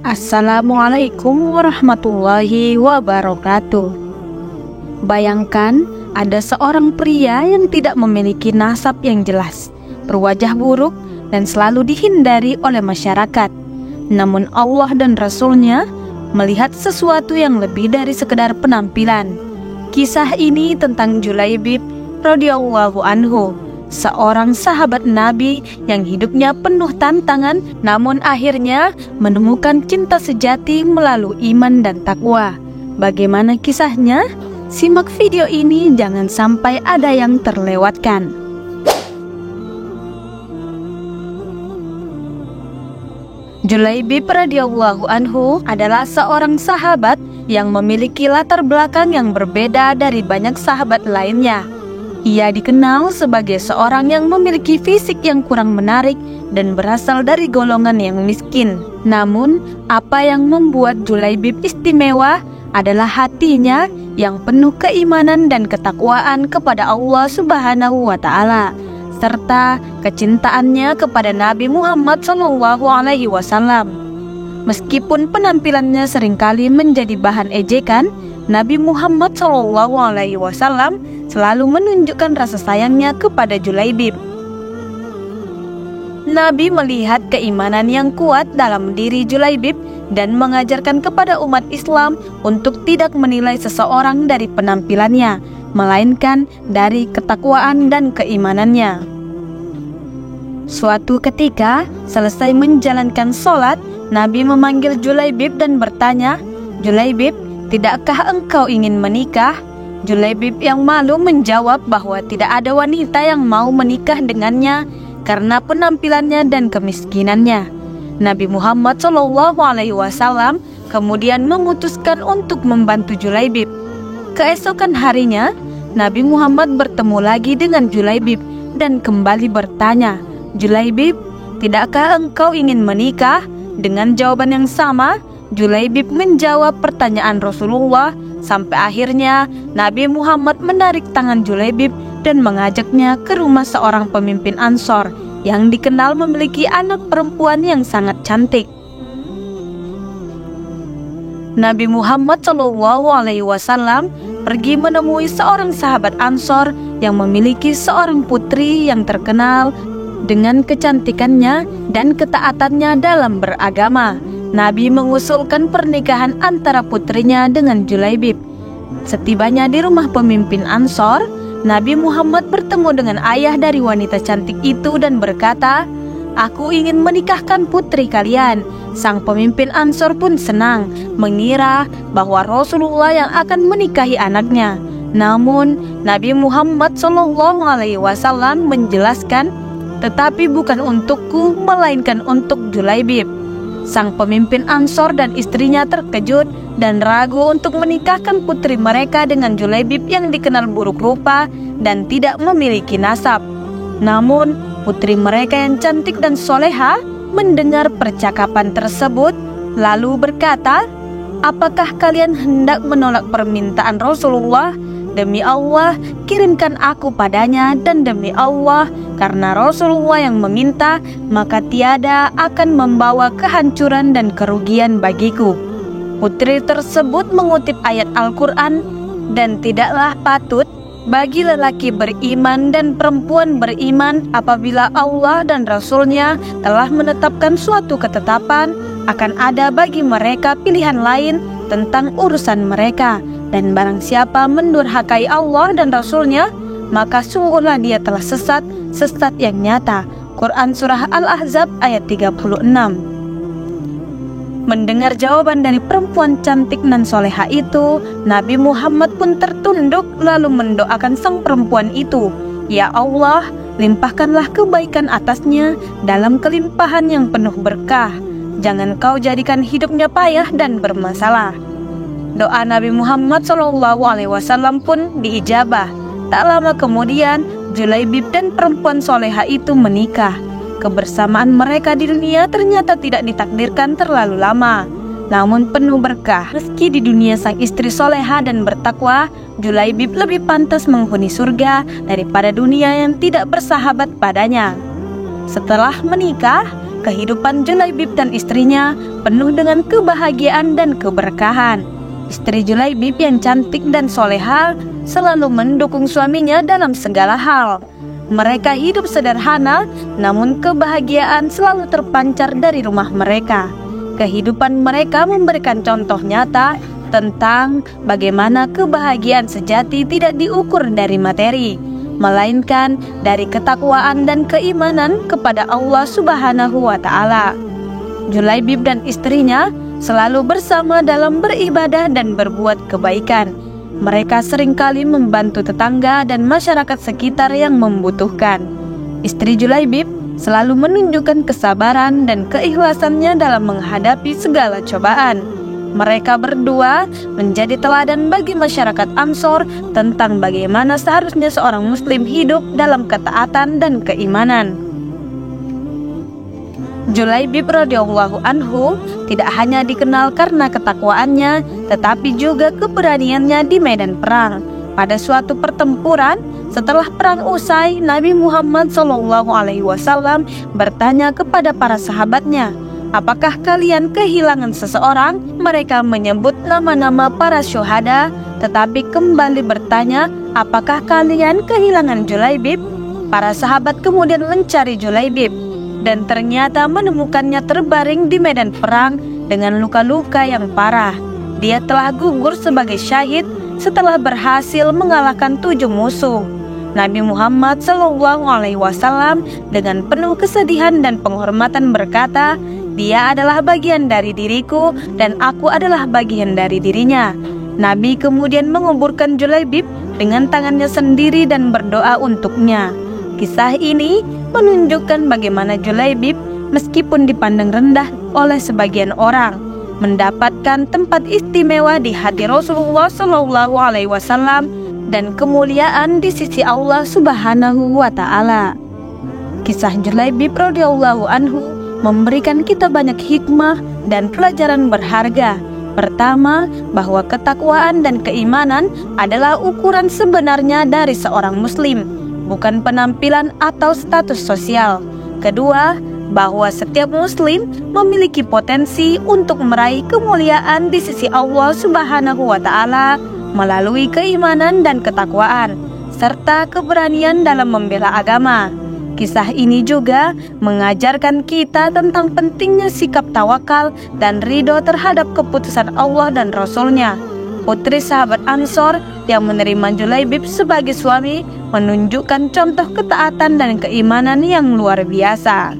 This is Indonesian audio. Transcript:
Assalamualaikum warahmatullahi wabarakatuh. Bayangkan ada seorang pria yang tidak memiliki nasab yang jelas, berwajah buruk, dan selalu dihindari oleh masyarakat. Namun Allah dan Rasul-Nya melihat sesuatu yang lebih dari sekedar penampilan. Kisah ini tentang Julaibib radhiyallahu anhu, seorang sahabat Nabi yang hidupnya penuh tantangan, namun akhirnya menemukan cinta sejati melalui iman dan takwa. Bagaimana kisahnya? Simak video ini, jangan sampai ada yang terlewatkan. Julaibib radhiyallahu anhu adalah seorang sahabat yang memiliki latar belakang yang berbeda dari banyak sahabat lainnya. Ia dikenal sebagai seorang yang memiliki fisik yang kurang menarik dan berasal dari golongan yang miskin. Namun, apa yang membuat Julaibib istimewa adalah hatinya yang penuh keimanan dan ketakwaan kepada Allah Subhanahu wa Ta'ala, serta kecintaannya kepada Nabi Muhammad SAW. Meskipun penampilannya seringkali menjadi bahan ejekan, Nabi Muhammad SAW selalu menunjukkan rasa sayangnya kepada Julaibib. Nabi melihat keimanan yang kuat dalam diri Julaibib dan mengajarkan kepada umat Islam untuk tidak menilai seseorang dari penampilannya, melainkan dari ketakwaan dan keimanannya. Suatu ketika, selesai menjalankan sholat, Nabi memanggil Julaibib dan bertanya, "Julaibib, tidakkah engkau ingin menikah?" Julaibib yang malu menjawab bahwa tidak ada wanita yang mau menikah dengannya karena penampilannya dan kemiskinannya. Nabi Muhammad SAW kemudian memutuskan untuk membantu Julaibib. Keesokan harinya, Nabi Muhammad bertemu lagi dengan Julaibib dan kembali bertanya, "Julaibib, tidakkah engkau ingin menikah?" Dengan jawaban yang sama, Julaibib menjawab pertanyaan Rasulullah, sampai akhirnya Nabi Muhammad menarik tangan Julaibib dan mengajaknya ke rumah seorang pemimpin Ansor yang dikenal memiliki anak perempuan yang sangat cantik. Nabi Muhammad SAW pergi menemui seorang sahabat Ansor yang memiliki seorang putri yang terkenal dengan kecantikannya dan ketaatannya dalam beragama. Nabi mengusulkan pernikahan antara putrinya dengan Julaibib. Setibanya di rumah pemimpin Ansor, Nabi Muhammad bertemu dengan ayah dari wanita cantik itu dan berkata, "Aku ingin menikahkan putri kalian." Sang pemimpin Ansor pun senang, mengira bahwa Rasulullah yang akan menikahi anaknya. Namun, Nabi Muhammad SAW menjelaskan, "Tetapi bukan untukku, melainkan untuk Julaibib." Sang pemimpin Ansor dan istrinya terkejut dan ragu untuk menikahkan putri mereka dengan Julaibib yang dikenal buruk rupa dan tidak memiliki nasab. Namun, putri mereka yang cantik dan soleha mendengar percakapan tersebut, lalu berkata, "Apakah kalian hendak menolak permintaan Rasulullah? Demi Allah, kirimkan aku padanya, dan demi Allah, karena Rasulullah yang meminta, maka tiada akan membawa kehancuran dan kerugian bagiku." Putri tersebut mengutip ayat Al-Quran, "Dan tidaklah patut bagi lelaki beriman dan perempuan beriman apabila Allah dan Rasul-Nya telah menetapkan suatu ketetapan, akan ada bagi mereka pilihan lain tentang urusan mereka. Dan barang siapa mendurhakai Allah dan Rasul-Nya, maka sungguhlah dia telah sesat yang nyata." Quran Surah Al-Ahzab ayat 36. Mendengar jawaban dari perempuan cantik nan soleha itu, Nabi Muhammad pun tertunduk lalu mendoakan sang perempuan itu, "Ya Allah, limpahkanlah kebaikan atasnya dalam kelimpahan yang penuh berkah. Jangan kau jadikan hidupnya payah dan bermasalah." Doa Nabi Muhammad SAW pun diijabah. Tak lama kemudian, Julaibib dan perempuan soleha itu menikah. Kebersamaan mereka di dunia ternyata tidak ditakdirkan terlalu lama, namun penuh berkah. Meski di dunia sang istri soleha dan bertakwa, Julaibib lebih pantas menghuni surga daripada dunia yang tidak bersahabat padanya. Setelah menikah, kehidupan Julaibib dan istrinya penuh dengan kebahagiaan dan keberkahan. Istri Julaibib yang cantik dan soleha selalu mendukung suaminya dalam segala hal. Mereka hidup sederhana, namun kebahagiaan selalu terpancar dari rumah mereka. Kehidupan mereka memberikan contoh nyata tentang bagaimana kebahagiaan sejati tidak diukur dari materi, melainkan dari ketakwaan dan keimanan kepada Allah Subhanahu wa Ta'ala. Julaibib dan istrinya selalu bersama dalam beribadah dan berbuat kebaikan. Mereka seringkali membantu tetangga dan masyarakat sekitar yang membutuhkan. Istri Julaibib selalu menunjukkan kesabaran dan keikhlasannya dalam menghadapi segala cobaan. Mereka berdua menjadi teladan bagi masyarakat Ansor tentang bagaimana seharusnya seorang muslim hidup dalam ketaatan dan keimanan. Julaibib radhiyallahu anhu tidak hanya dikenal karena ketakwaannya, tetapi juga keberaniannya di medan perang. Pada suatu pertempuran, setelah perang usai, Nabi Muhammad SAW bertanya kepada para sahabatnya, "Apakah kalian kehilangan seseorang?" Mereka menyebut nama-nama para syuhada, tetapi kembali bertanya, "Apakah kalian kehilangan Julaibib?" Para sahabat kemudian mencari Julaibib, dan ternyata menemukannya terbaring di medan perang dengan luka-luka yang parah. Dia telah gugur sebagai syahid setelah berhasil mengalahkan 7 musuh. Nabi Muhammad SAW dengan penuh kesedihan dan penghormatan berkata, "Dia adalah bagian dari diriku dan aku adalah bagian dari dirinya." Nabi kemudian menguburkan Julaibib dengan tangannya sendiri dan berdoa untuknya. Kisah ini menunjukkan bagaimana Julaibib meskipun dipandang rendah oleh sebagian orang, mendapatkan tempat istimewa di hati Rasulullah SAW dan kemuliaan di sisi Allah Subhanahu wa Ta'ala. Kisah Julaibib radhiyallahu anhu memberikan kita banyak hikmah dan pelajaran berharga. Pertama, bahwa ketakwaan dan keimanan adalah ukuran sebenarnya dari seorang muslim, bukan penampilan atau status sosial. Kedua, bahwa setiap muslim memiliki potensi untuk meraih kemuliaan di sisi Allah Subhanahu wa Ta'ala melalui keimanan dan ketakwaan, serta keberanian dalam membela agama. Kisah ini juga mengajarkan kita tentang pentingnya sikap tawakal dan ridho terhadap keputusan Allah dan Rasul-Nya. Putri sahabat Ansor yang menerima Julaibib sebagai suami menunjukkan contoh ketaatan dan keimanan yang luar biasa.